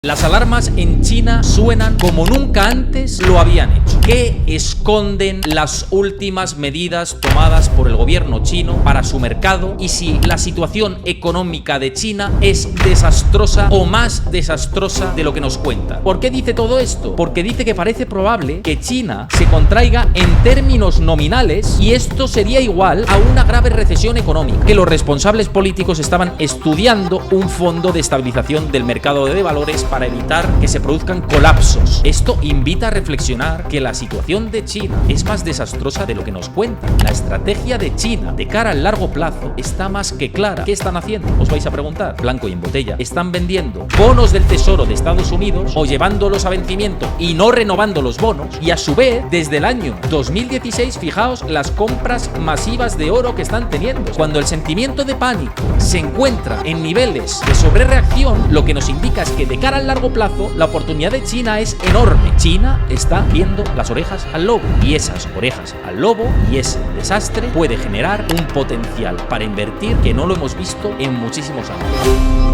Las alarmas en China suenan como nunca antes lo habían hecho. ¿Qué esconden las últimas medidas tomadas por el gobierno chino para su mercado? Y si la situación económica de China es desastrosa o más desastrosa de lo que nos cuenta. ¿Por qué dice todo esto? Porque dice que parece probable que China se contraiga en términos nominales y esto sería igual a una grave recesión económica. Que los responsables políticos estaban estudiando un fondo de estabilización del mercado de valores para evitar que se produzcan colapsos. Esto invita a reflexionar que la situación de China es más desastrosa de lo que nos cuentan. La estrategia de China de cara al largo plazo está más que clara. ¿Qué están haciendo? Os vais a preguntar. Blanco y en botella. Están vendiendo bonos del Tesoro de Estados Unidos o llevándolos a vencimiento y no renovando los bonos. Y a su vez, desde el año 2016, fijaos las compras masivas de oro que están teniendo. Cuando el sentimiento de pánico se encuentra en niveles de sobrereacción, lo que nos indica es que de cara al largo plazo, la oportunidad de China es enorme. China está viendo las orejas al lobo y esas orejas al lobo y ese desastre puede generar un potencial para invertir que no lo hemos visto en muchísimos años.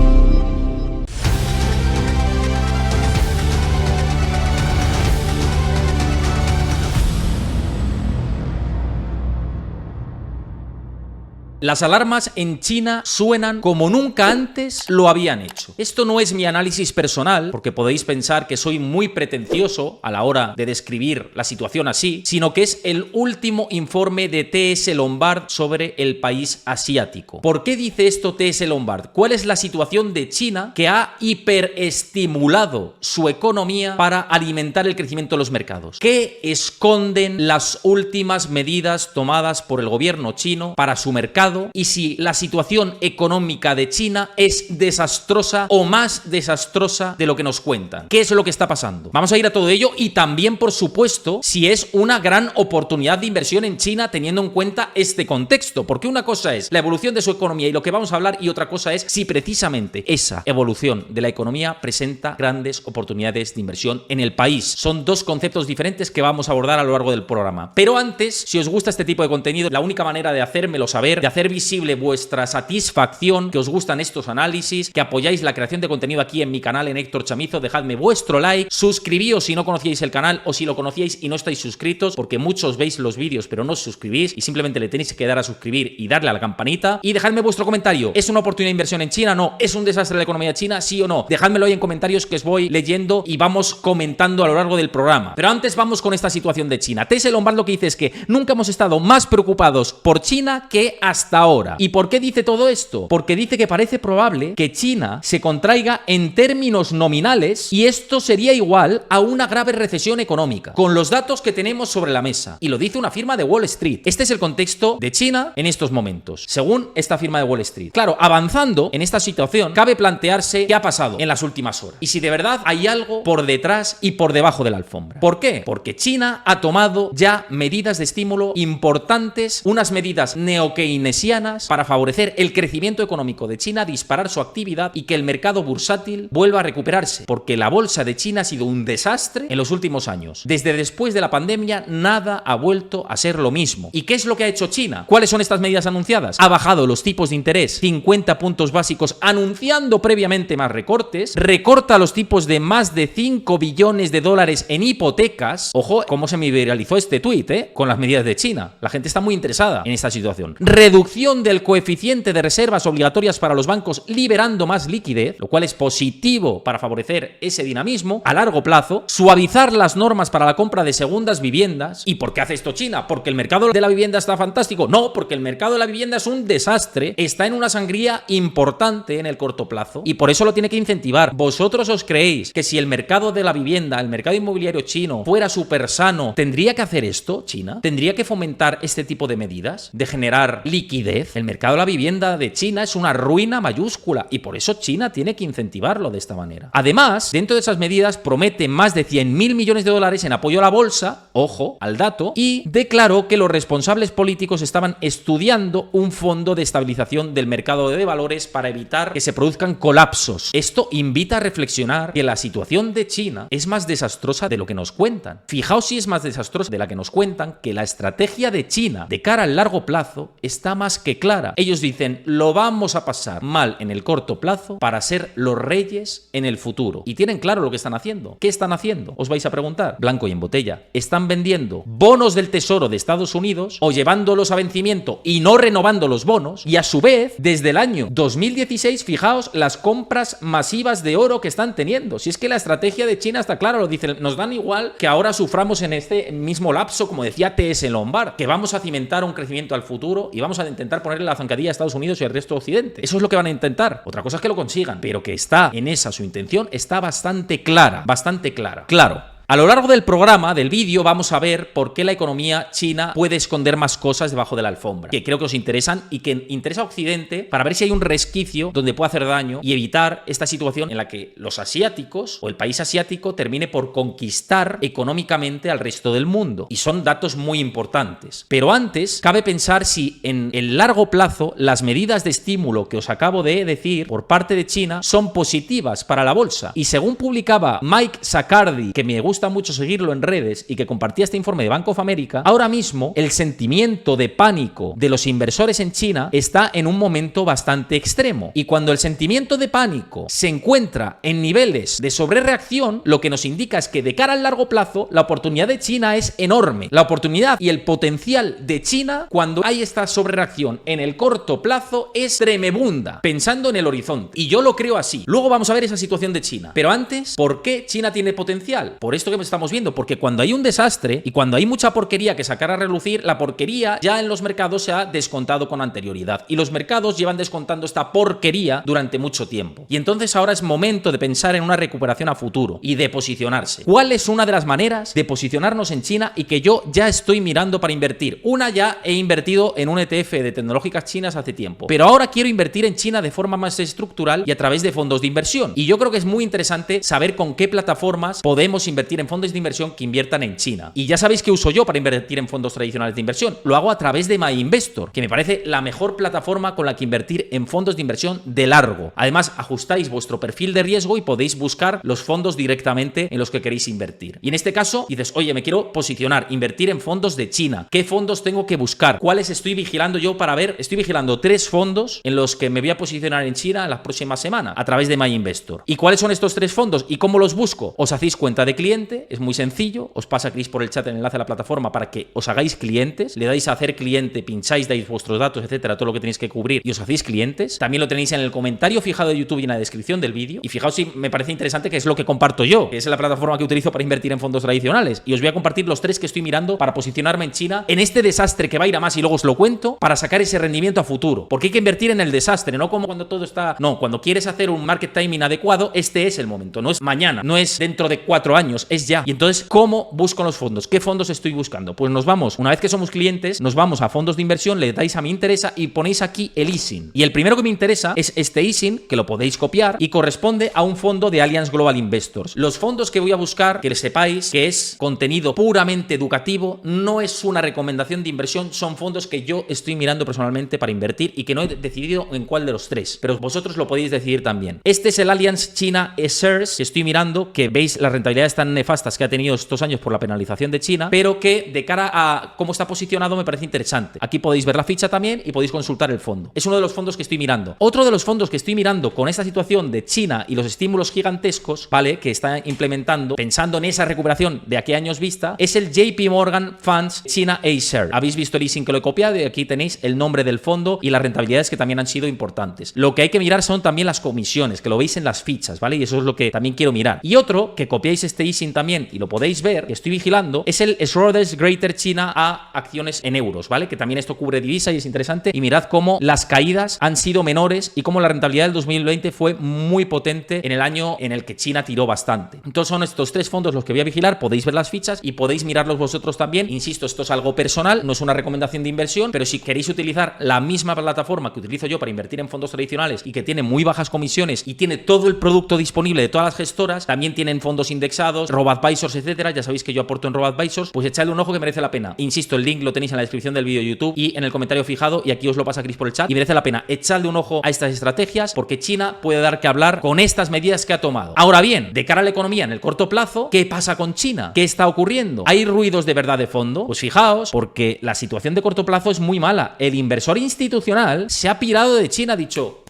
Las alarmas en China suenan como nunca antes lo habían hecho. Esto no es mi análisis personal, porque podéis pensar que soy muy pretencioso a la hora de describir la situación así, sino que es el último informe de TS Lombard sobre el país asiático. ¿Por qué dice esto TS Lombard? ¿Cuál es la situación de China que ha hiperestimulado su economía para alimentar el crecimiento de los mercados? ¿Qué esconden las últimas medidas tomadas por el gobierno chino para su mercado? Y si la situación económica de China es desastrosa o más desastrosa de lo que nos cuentan. ¿Qué es lo que está pasando? Vamos a ir a todo ello y también, por supuesto, si es una gran oportunidad de inversión en China teniendo en cuenta este contexto. Porque una cosa es la evolución de su economía y lo que vamos a hablar y otra cosa es si precisamente esa evolución de la economía presenta grandes oportunidades de inversión en el país. Son dos conceptos diferentes que vamos a abordar a lo largo del programa. Pero antes, si os gusta este tipo de contenido, la única manera de hacérmelo saber, de hacer visible vuestra satisfacción, que os gustan estos análisis, que apoyáis la creación de contenido aquí en mi canal en Héctor Chamizo, dejadme vuestro like, suscribíos si no conocíais el canal o si lo conocíais y no estáis suscritos, porque muchos veis los vídeos pero no os suscribís y simplemente le tenéis que dar a suscribir y darle a la campanita y dejadme vuestro comentario. ¿Es una oportunidad de inversión en China? No. ¿Es un desastre la economía china? Sí o no. Dejádmelo ahí en comentarios que os voy leyendo y vamos comentando a lo largo del programa. Pero antes vamos con esta situación de China. TS Lombard lo que dice es que nunca hemos estado más preocupados por China que hasta ahora. ¿Y por qué dice todo esto? Porque dice que parece probable que China se contraiga en términos nominales y esto sería igual a una grave recesión económica, con los datos que tenemos sobre la mesa. Y lo dice una firma de Wall Street. Este es el contexto de China en estos momentos, según esta firma de Wall Street. Claro, avanzando en esta situación, cabe plantearse qué ha pasado en las últimas horas y si de verdad hay algo por detrás y por debajo de la alfombra. ¿Por qué? Porque China ha tomado ya medidas de estímulo importantes, unas medidas neokeynesianas para favorecer el crecimiento económico de China, disparar su actividad y que el mercado bursátil vuelva a recuperarse, porque la bolsa de China ha sido un desastre en los últimos años. Desde después de la pandemia nada ha vuelto a ser lo mismo. ¿Y qué es lo que ha hecho China? ¿Cuáles son estas medidas anunciadas? Ha bajado los tipos de interés 50 puntos básicos anunciando previamente más recortes, recorta los tipos de más de 5 billones de dólares en hipotecas. Ojo, cómo se me viralizó este tuit, con las medidas de China. La gente está muy interesada en esta situación. Reducción del coeficiente de reservas obligatorias para los bancos, liberando más liquidez, lo cual es positivo para favorecer ese dinamismo a largo plazo. Suavizar las normas para la compra de segundas viviendas. ¿Y por qué hace esto China? ¿Porque el mercado de la vivienda está fantástico? No, porque el mercado de la vivienda es un desastre, está en una sangría importante en el corto plazo y por eso lo tiene que incentivar. ¿Vosotros os creéis que si el mercado de la vivienda, el mercado inmobiliario chino fuera súper sano, tendría que hacer esto China? ¿Tendría que fomentar este tipo de medidas? ¿De generar liquidez? El mercado de la vivienda de China es una ruina mayúscula y por eso China tiene que incentivarlo de esta manera. Además, dentro de esas medidas promete más de 100.000 millones de dólares en apoyo a la bolsa, ojo al dato, y declaró que los responsables políticos estaban estudiando un fondo de estabilización del mercado de valores para evitar que se produzcan colapsos. Esto invita a reflexionar que la situación de China es más desastrosa de lo que nos cuentan. Fijaos si es más desastrosa de la que nos cuentan, que la estrategia de China de cara al largo plazo está más más que clara. Ellos dicen, lo vamos a pasar mal en el corto plazo para ser los reyes en el futuro. Y tienen claro lo que están haciendo. ¿Qué están haciendo? Os vais a preguntar. Blanco y en botella. Están vendiendo bonos del Tesoro de Estados Unidos o llevándolos a vencimiento y no renovando los bonos. Y a su vez, desde el año 2016, fijaos las compras masivas de oro que están teniendo. Si es que la estrategia de China está clara, lo dicen, nos dan igual que ahora suframos en este mismo lapso, como decía T.S. Lombard, que vamos a cimentar un crecimiento al futuro y vamos a intentar ponerle la zancadilla a Estados Unidos y al resto de Occidente. Eso es lo que van a intentar. Otra cosa es que lo consigan, pero que está en esa su intención está bastante clara, bastante clara. Claro. A lo largo del programa, del vídeo, vamos a ver por qué la economía china puede esconder más cosas debajo de la alfombra, que creo que os interesan y que interesa a Occidente para ver si hay un resquicio donde pueda hacer daño y evitar esta situación en la que los asiáticos o el país asiático termine por conquistar económicamente al resto del mundo. Y son datos muy importantes. Pero antes, cabe pensar si en el largo plazo las medidas de estímulo que os acabo de decir por parte de China son positivas para la bolsa. Y según publicaba Mike Saccardi, que me gusta mucho seguirlo en redes y que compartía este informe de Bank of America, ahora mismo el sentimiento de pánico de los inversores en China está en un momento bastante extremo. Y cuando el sentimiento de pánico se encuentra en niveles de sobrereacción, lo que nos indica es que de cara al largo plazo, la oportunidad de China es enorme. La oportunidad y el potencial de China, cuando hay esta sobrereacción en el corto plazo, es tremebunda, pensando en el horizonte. Y yo lo creo así. Luego vamos a ver esa situación de China. Pero antes, ¿por qué China tiene potencial? Por esto que estamos viendo, porque cuando hay un desastre y cuando hay mucha porquería que sacar a relucir, la porquería ya en los mercados se ha descontado con anterioridad y los mercados llevan descontando esta porquería durante mucho tiempo. Y entonces ahora es momento de pensar en una recuperación a futuro y de posicionarse. ¿Cuál es una de las maneras de posicionarnos en China y que yo ya estoy mirando para invertir? Una, ya he invertido en un ETF de tecnológicas chinas hace tiempo, pero ahora quiero invertir en China de forma más estructural y a través de fondos de inversión. Y yo creo que es muy interesante saber con qué plataformas podemos invertir en fondos de inversión que inviertan en China. Y ya sabéis que uso yo para invertir en fondos tradicionales de inversión. Lo hago a través de MyInvestor, que me parece la mejor plataforma con la que invertir en fondos de inversión de largo. Además, ajustáis vuestro perfil de riesgo y podéis buscar los fondos directamente en los que queréis invertir. Y en este caso, dices, oye, me quiero posicionar, invertir en fondos de China. ¿Qué fondos tengo que buscar? ¿Cuáles estoy vigilando yo para ver? Estoy vigilando 3 fondos en los que me voy a posicionar en China en las próximas semanas a través de MyInvestor. ¿Y cuáles son estos 3 fondos y cómo los busco? Os hacéis cuenta de cliente, es muy sencillo, os pasa Chris por el chat el enlace a la plataforma para que os hagáis clientes, le dais a hacer cliente, pincháis, dais vuestros datos, etcétera, todo lo que tenéis que cubrir y os hacéis clientes. También lo tenéis en el comentario fijado de YouTube y en la descripción del vídeo. Y fijaos si me parece interesante, que es lo que comparto yo, que es la plataforma que utilizo para invertir en fondos tradicionales. Y os voy a compartir los 3 que estoy mirando para posicionarme en China en este desastre que va a ir a más y luego os lo cuento, para sacar ese rendimiento a futuro. Porque hay que invertir en el desastre, no como cuando todo está... No, cuando quieres hacer un market timing adecuado, este es el momento, no es mañana, no es dentro de 4 años, es ya. Y entonces, ¿cómo busco los fondos? ¿Qué fondos estoy buscando? Pues nos vamos, una vez que somos clientes, nos vamos a fondos de inversión, le dais a me interesa y ponéis aquí el ISIN. Y el primero que me interesa es este ISIN, que lo podéis copiar y corresponde a un fondo de Allianz Global Investors. Los fondos que voy a buscar, que sepáis que es contenido puramente educativo, no es una recomendación de inversión, son fondos que yo estoy mirando personalmente para invertir y que no he decidido en cuál de los 3, pero vosotros lo podéis decidir también. Este es el Allianz China Shares que estoy mirando, que veis las rentabilidades tan nefastas que ha tenido estos años por la penalización de China, pero que de cara a cómo está posicionado me parece interesante. Aquí podéis ver la ficha también y podéis consultar el fondo. Es uno de los fondos que estoy mirando. Otro de los fondos que estoy mirando con esta situación de China y los estímulos gigantescos, ¿vale?, que está implementando, pensando en esa recuperación de aquí a años vista, es el JP Morgan Funds China A-Share. Habéis visto el leasing que lo he copiado y aquí tenéis el nombre del fondo y las rentabilidades que también han sido importantes. Lo que hay que mirar son también las comisiones, que lo veis en las fichas, ¿vale? Y eso es lo que también quiero mirar. Y otro, que copiáis este leasing también y lo podéis ver, que estoy vigilando, es el Schroders Greater China a acciones en euros, ¿vale? Que también esto cubre divisa y es interesante. Y mirad cómo las caídas han sido menores y cómo la rentabilidad del 2020 fue muy potente en el año en el que China tiró bastante. Entonces son estos 3 fondos los que voy a vigilar, podéis ver las fichas y podéis mirarlos vosotros también. Insisto, esto es algo personal, no es una recomendación de inversión, pero si queréis utilizar la misma plataforma que utilizo yo para invertir en fondos tradicionales y que tiene muy bajas comisiones y tiene todo el producto disponible de todas las gestoras, también tienen fondos indexados, RoboAdvisors, etcétera. Ya sabéis que yo aporto en RoboAdvisors. Pues echadle un ojo que merece la pena. Insisto, el link lo tenéis en la descripción del vídeo de YouTube y en el comentario fijado, y aquí os lo pasa Chris por el chat. Y merece la pena echarle un ojo a estas estrategias porque China puede dar que hablar con estas medidas que ha tomado. Ahora bien, de cara a la economía en el corto plazo, ¿qué pasa con China? ¿Qué está ocurriendo? ¿Hay ruidos de verdad de fondo? Pues fijaos, porque la situación de corto plazo es muy mala. El inversor institucional se ha pirado de China, ha dicho: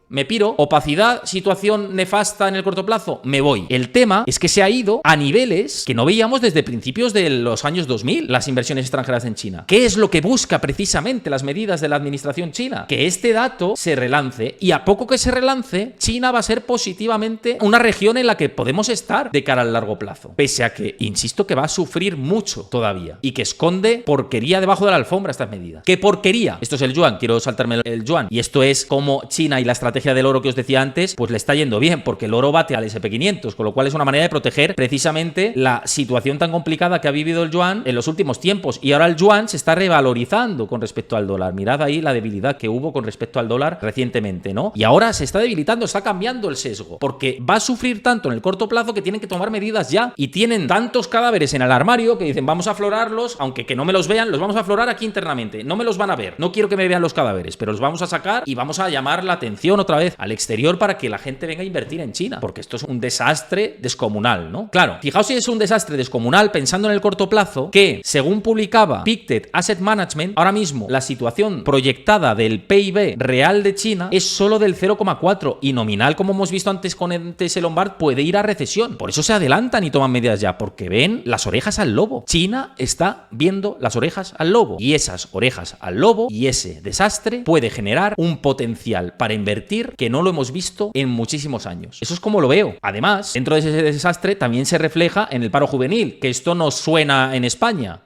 me piro, opacidad, situación nefasta en el corto plazo, me voy. El tema es que se ha ido a niveles que no veíamos desde principios de los años 2000, las inversiones extranjeras en China. ¿Qué es lo que busca precisamente las medidas de la administración china? Que este dato se relance, y a poco que se relance, China va a ser positivamente una región en la que podemos estar de cara al largo plazo. Pese a que, insisto, que va a sufrir mucho todavía y que esconde porquería debajo de la alfombra estas medidas. ¿Qué porquería? Esto es el yuan, quiero saltarme el yuan. Y esto es como China y la estrategia del oro que os decía antes, pues le está yendo bien, porque el oro bate al SP500, con lo cual es una manera de proteger precisamente la situación tan complicada que ha vivido el yuan en los últimos tiempos. Y ahora el yuan se está revalorizando con respecto al dólar. Mirad ahí la debilidad que hubo con respecto al dólar recientemente, ¿no? Y ahora se está debilitando, está cambiando el sesgo, porque va a sufrir tanto en el corto plazo que tienen que tomar medidas ya. Y tienen tantos cadáveres en el armario que dicen: vamos a aflorarlos, aunque que no me los vean, los vamos a aflorar aquí internamente. No me los van a ver, no quiero que me vean los cadáveres, pero los vamos a sacar y vamos a llamar la atención otra vez al exterior para que la gente venga a invertir en China, porque esto es un desastre descomunal, ¿no? Claro, fijaos si es un desastre descomunal pensando en el corto plazo, que según publicaba Pictet Asset Management, ahora mismo la situación proyectada del PIB real de China es solo del 0,4 y nominal, como hemos visto antes con ese Lombard, puede ir a recesión. Por eso se adelantan y toman medidas ya, porque ven las orejas al lobo. China está viendo las orejas al lobo, y esas orejas al lobo y ese desastre puede generar un potencial para invertir que no lo hemos visto en muchísimos años. Eso es como lo veo. Además, dentro de ese desastre también se refleja en el paro juvenil, que esto nos suena en España.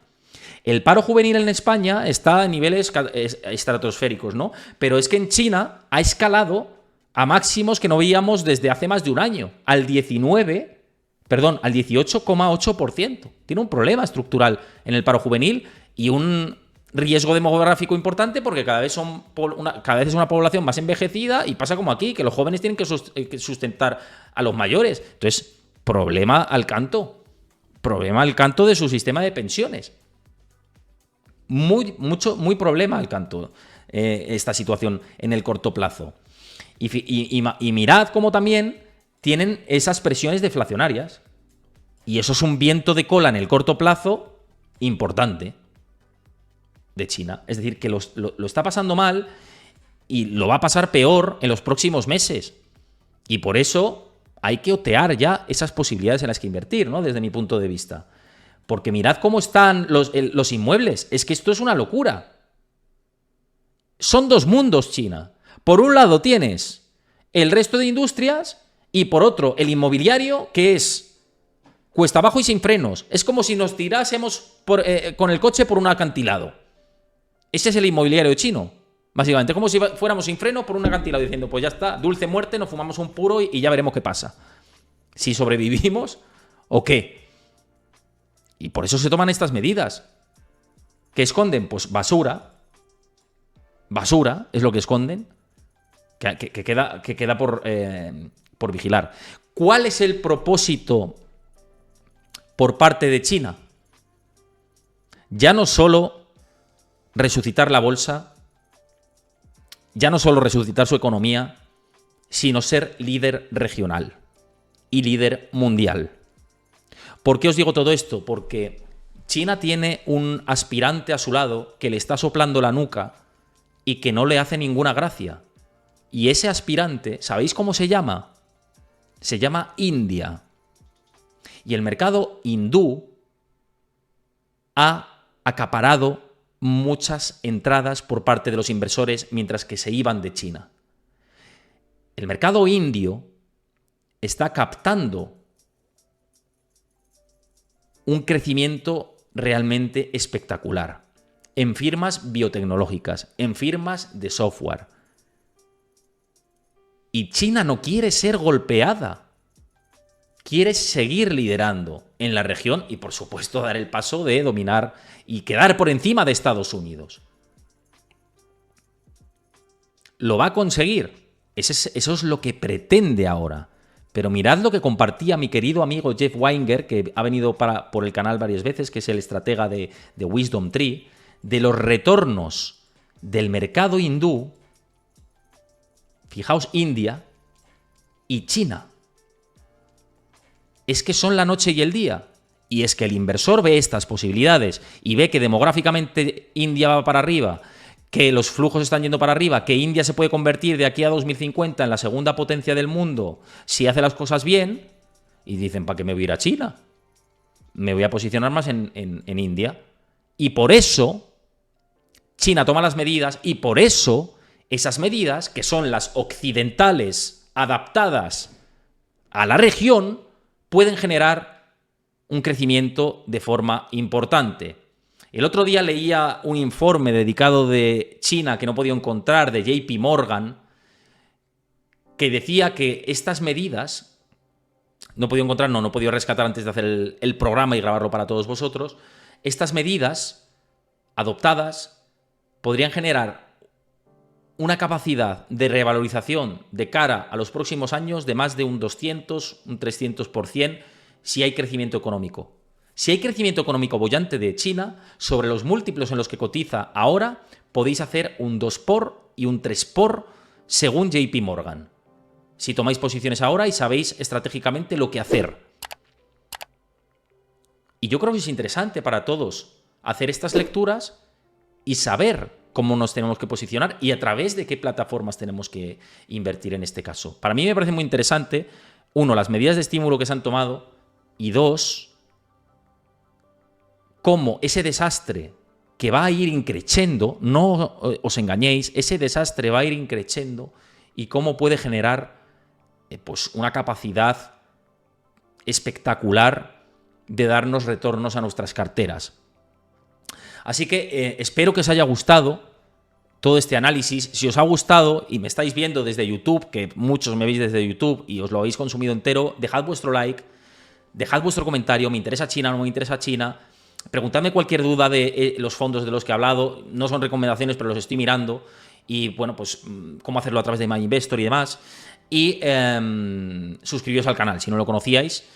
El paro juvenil en España está a niveles estratosféricos, ¿no? Pero es que en China ha escalado a máximos que no veíamos desde hace más de un año, al 18,8%. Tiene un problema estructural en el paro juvenil y un riesgo demográfico importante, porque cada vez es una población más envejecida, y pasa como aquí, que los jóvenes tienen que sustentar a los mayores. Entonces, problema al canto de su sistema de pensiones. Muy problema al canto esta situación en el corto plazo. Y mirad cómo también tienen esas presiones deflacionarias, y eso es un viento de cola en el corto plazo importante de China. Es decir, que lo está pasando mal y lo va a pasar peor en los próximos meses. Y por eso hay que otear ya esas posibilidades en las que invertir, ¿no? Desde mi punto de vista. Porque mirad cómo están los inmuebles. Es que esto es una locura. Son dos mundos, China. Por un lado tienes el resto de industrias y por otro el inmobiliario, que es cuesta abajo y sin frenos. Es como si nos tirásemos con el coche por un acantilado. Ese es el inmobiliario chino, básicamente. Como si fuéramos sin freno por un acantilado, diciendo: pues ya está, dulce muerte, nos fumamos un puro y ya veremos qué pasa. Si sobrevivimos o qué. Y por eso se toman estas medidas. ¿Qué esconden? Pues basura. Basura es lo que esconden. Que queda por vigilar. ¿Cuál es el propósito por parte de China? Ya no solo resucitar la bolsa, ya no solo resucitar su economía, sino ser líder regional y líder mundial. ¿Por qué os digo todo esto? Porque China tiene un aspirante a su lado que le está soplando la nuca y que no le hace ninguna gracia. Y ese aspirante, ¿sabéis cómo se llama? Se llama India. Y el mercado hindú ha acaparado muchas entradas por parte de los inversores mientras que se iban de China. El mercado indio está captando un crecimiento realmente espectacular en firmas biotecnológicas, en firmas de software. Y China no quiere ser golpeada. Quiere seguir liderando en la región y, por supuesto, dar el paso de dominar y quedar por encima de Estados Unidos. ¿Lo va a conseguir? Eso es lo que pretende ahora. Pero mirad lo que compartía mi querido amigo Jeff Weinger, que ha venido por el canal varias veces, que es el estratega de Wisdom Tree, de los retornos del mercado hindú, fijaos, India y China. Es que son la noche y el día. Y es que el inversor ve estas posibilidades y ve que demográficamente India va para arriba, que los flujos están yendo para arriba, que India se puede convertir de aquí a 2050 en la segunda potencia del mundo si hace las cosas bien, y dicen, ¿para qué me voy a ir a China? Me voy a posicionar más en India. Y por eso China toma las medidas, y por eso esas medidas, que son las occidentales adaptadas a la región, pueden generar un crecimiento de forma importante. El otro día leía un informe dedicado de China que no podía encontrar, de JP Morgan, que decía que estas medidas, no he podido rescatar antes de hacer el programa y grabarlo para todos vosotros, estas medidas adoptadas podrían generar una capacidad de revalorización de cara a los próximos años de más de un 200, un 300% si hay crecimiento económico. Si hay crecimiento económico boyante de China, sobre los múltiplos en los que cotiza ahora, podéis hacer un 2 por y un 3 por según JP Morgan. Si tomáis posiciones ahora y sabéis estratégicamente lo que hacer. Y yo creo que es interesante para todos hacer estas lecturas y saber cómo nos tenemos que posicionar y a través de qué plataformas tenemos que invertir en este caso. Para mí me parece muy interesante, uno, las medidas de estímulo que se han tomado, y dos, cómo ese desastre que va a ir increciendo, no os engañéis, ese desastre va a ir increciendo y cómo puede generar pues una capacidad espectacular de darnos retornos a nuestras carteras. Así que espero que os haya gustado todo este análisis. Si os ha gustado y me estáis viendo desde YouTube, que muchos me veis desde YouTube y os lo habéis consumido entero, dejad vuestro like, dejad vuestro comentario, me interesa China, no me interesa China, preguntadme cualquier duda de los fondos de los que he hablado, no son recomendaciones, pero los estoy mirando, y bueno, pues cómo hacerlo a través de MyInvestor y demás, y suscribíos al canal si no lo conocíais.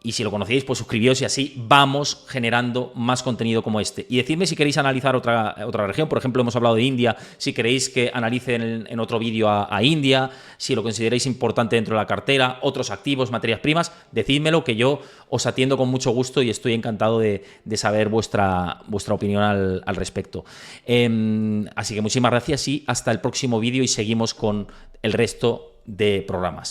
Y si lo conocíais, pues suscribíos y así vamos generando más contenido como este. Y decidme si queréis analizar otra región. Por ejemplo, hemos hablado de India. Si queréis que analice en otro vídeo a India, si lo consideráis importante dentro de la cartera, otros activos, materias primas, decídmelo, que yo os atiendo con mucho gusto y estoy encantado de saber vuestra opinión al respecto. Así que muchísimas gracias y hasta el próximo vídeo y seguimos con el resto de programas.